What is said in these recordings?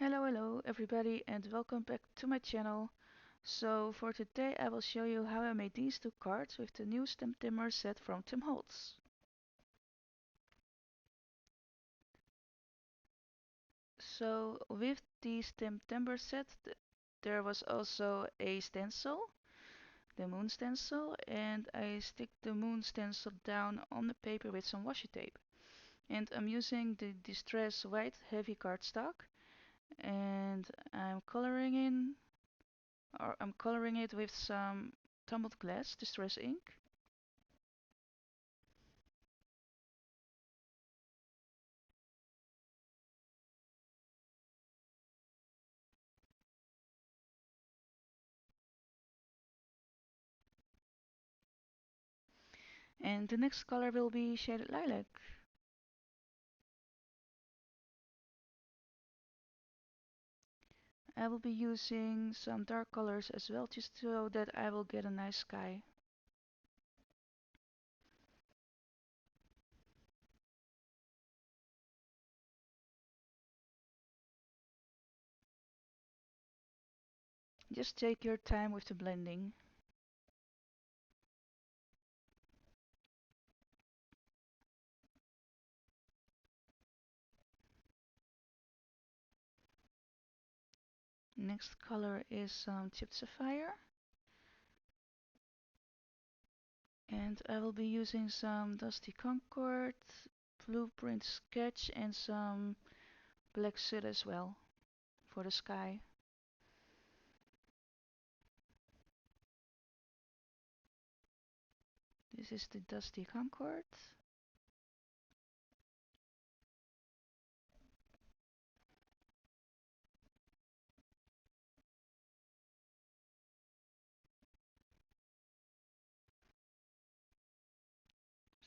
Hello everybody and welcome back to my channel. So for today I will show you how I made these two cards with the new STAMPtember set from Tim Holtz. So with the STAMPtember set there was also a stencil, the moon stencil, and I stick the moon stencil down on the paper with some washi tape. And I'm using the Distress White Heavy cardstock, and I'm coloring it with some tumbled glass distress ink. And the next color will be shaded lilac. I will be using some dark colors as well, just so that I will get a nice sky. Just take your time with the blending. Next color is some chipped sapphire. And I will be using some Dusty Concord, blueprint sketch, and some black soot as well for the sky. This is the Dusty Concord.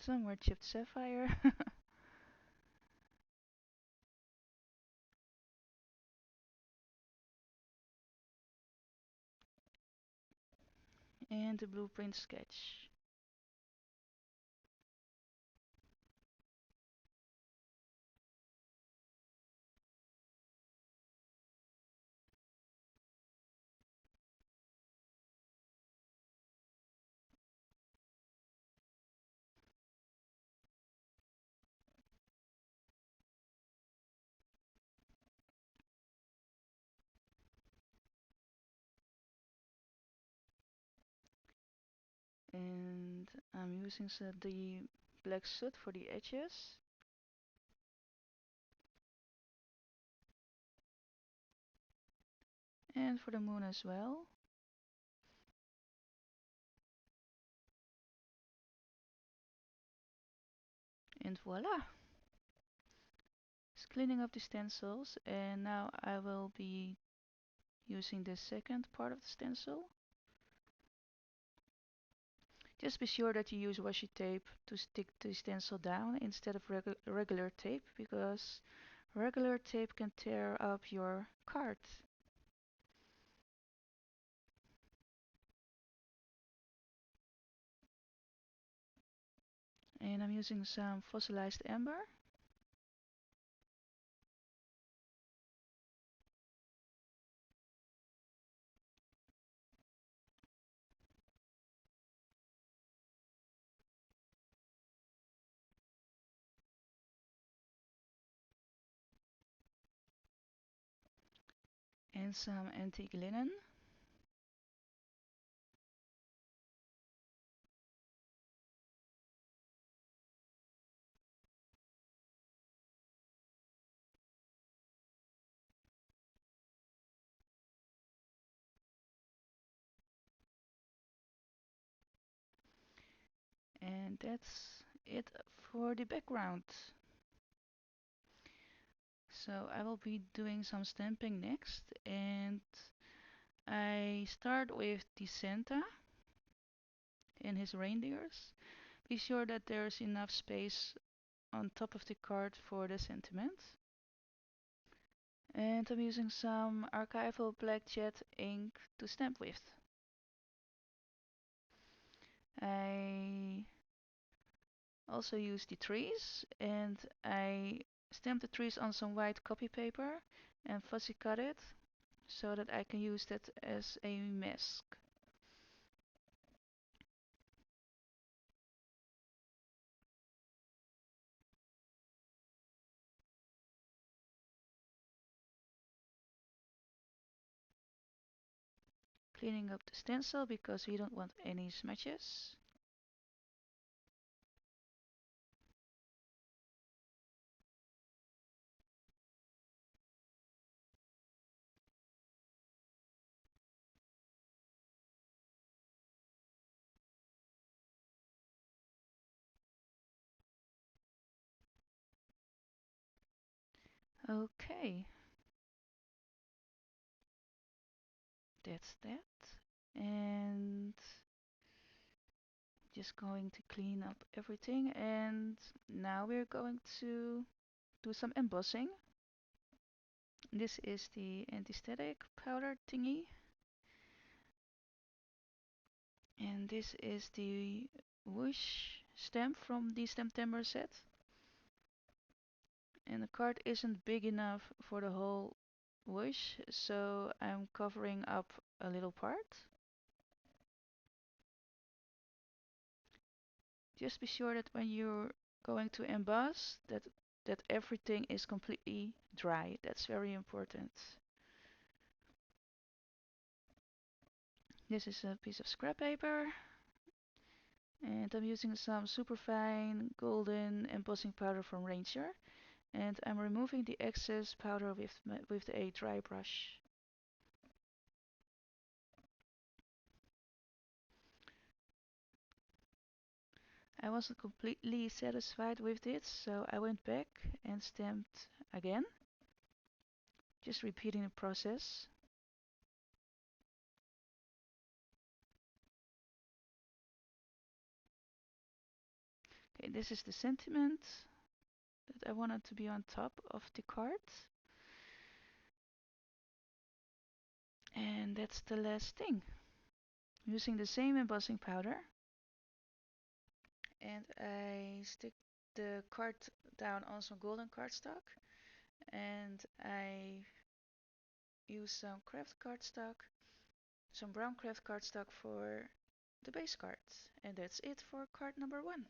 Some more chipped sapphire. And the blueprint sketch. And I'm using the black soot for the edges. And for the moon as well. And voila! It's cleaning up the stencils, and now I will be using the second part of the stencil. Just be sure that you use washi tape to stick the stencil down instead of regular tape, because regular tape can tear up your card. And I'm using some fossilized amber. And some antique linen. And that's it for the background. So I will be doing some stamping next, and I start with the Santa and his reindeers. Be sure that there's enough space on top of the card for the sentiment. And I'm using some Archival black jet ink to stamp with. I also use the trees, and I stamp the trees on some white copy paper and fussy cut it so that I can use that as a mask. Cleaning up the stencil because we don't want any smudges. Okay, that's that. And just going to clean up everything, and now we're going to do some embossing. This is the anti-static powder thingy, and this is the whoosh stamp from the STAMPtember set. And the card isn't big enough for the whole whoosh, so I'm covering up a little part. Just be sure that when you're going to emboss that everything is completely dry. That's very important. This is a piece of scrap paper, and I'm using some superfine golden embossing powder from Ranger, and I'm removing the excess powder with a dry brush. I wasn't completely satisfied with it, so I went back and stamped again, just repeating the process. Okay, this is the sentiment that I wanted to be on top of the card. And that's the last thing. Using the same embossing powder, and I stick the card down on some golden cardstock, and I use some Kraft cardstock, some brown Kraft cardstock for the base card. And that's it for card number 1.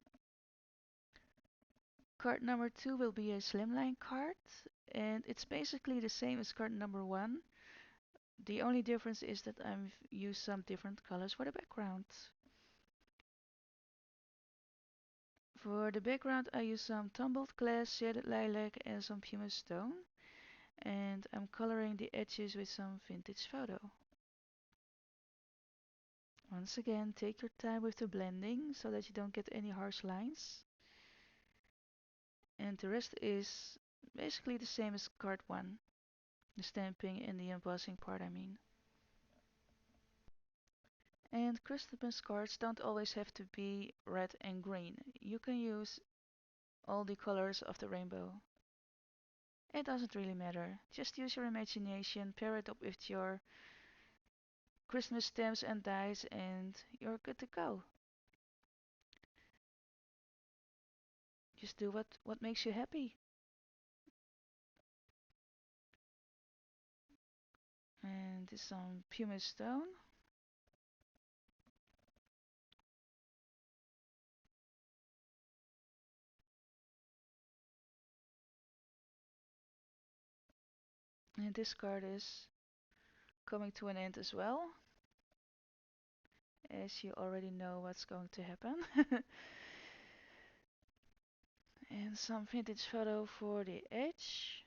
Card number 2 will be a slimline card, and it's basically the same as card number 1. The only difference is that I've used some different colors for the background. For the background I use some tumbled glass, shaded lilac and some pumice stone. And I'm coloring the edges with some vintage photo. Once again, take your time with the blending so that you don't get any harsh lines. And the rest is basically the same as card 1. The stamping and the embossing part, I mean. And Christmas cards don't always have to be red and green. You can use all the colors of the rainbow. It doesn't really matter. Just use your imagination, pair it up with your Christmas stamps and dies, and you're good to go. Just do what makes you happy. And this is some pumice stone. And this card is coming to an end as well, as you already know what's going to happen. And some vintage photo for the edge.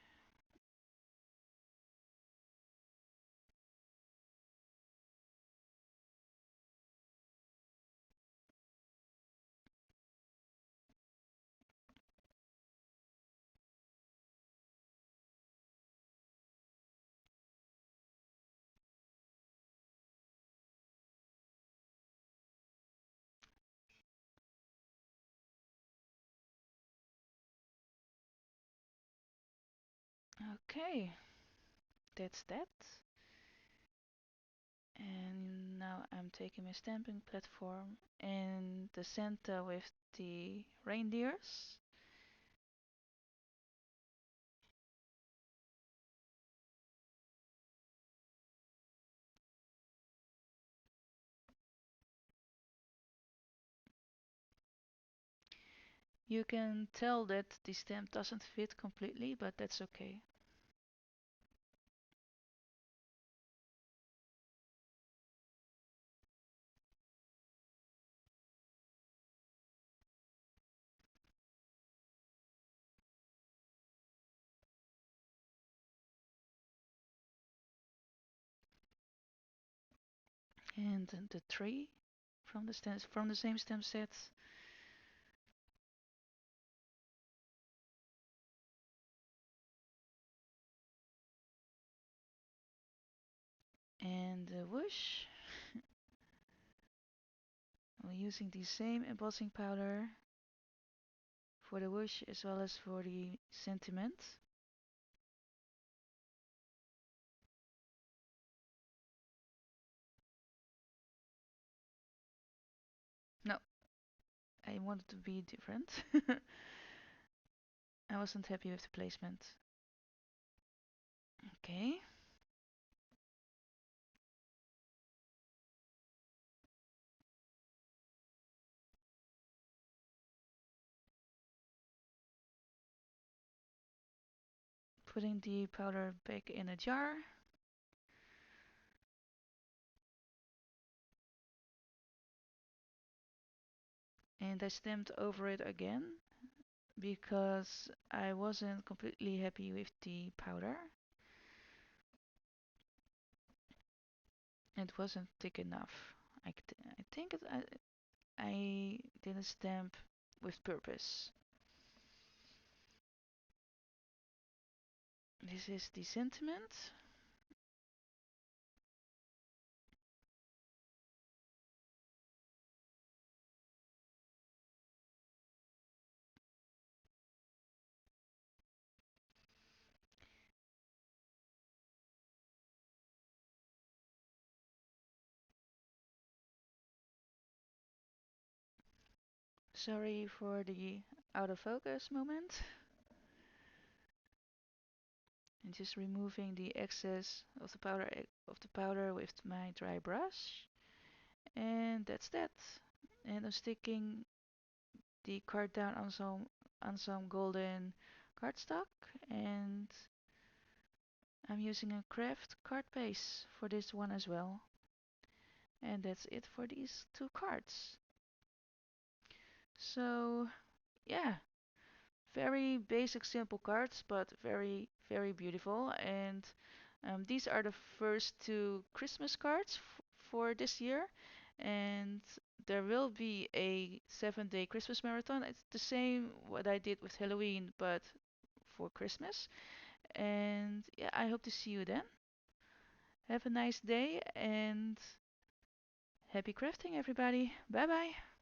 Okay, that's that. And now I'm taking my stamping platform in the center with the reindeers. You can tell that the stamp doesn't fit completely, but that's okay. And the tree from the same stamp set. And the whoosh. We're using the same embossing powder for the whoosh as well as for the sentiment. No, I wanted to be different. I wasn't happy with the placement. Okay. Putting the powder back in a jar. And I stamped over it again because I wasn't completely happy with the powder. It wasn't thick enough. I think I didn't stamp with purpose. This is the sentiment. Sorry for the out of focus moment. And just removing the excess of the powder with my dry brush. And that's that. And I'm sticking the card down on some golden cardstock, and I'm using a Kraft card base for this one as well. And that's it for these two cards. So yeah, very basic simple cards, but very very beautiful. And these are the first two Christmas cards for this year. And there will be a 7-day Christmas marathon. It's the same what I did with Halloween, but for Christmas. And yeah, I hope to see you then. Have a nice day and happy crafting, everybody. Bye bye.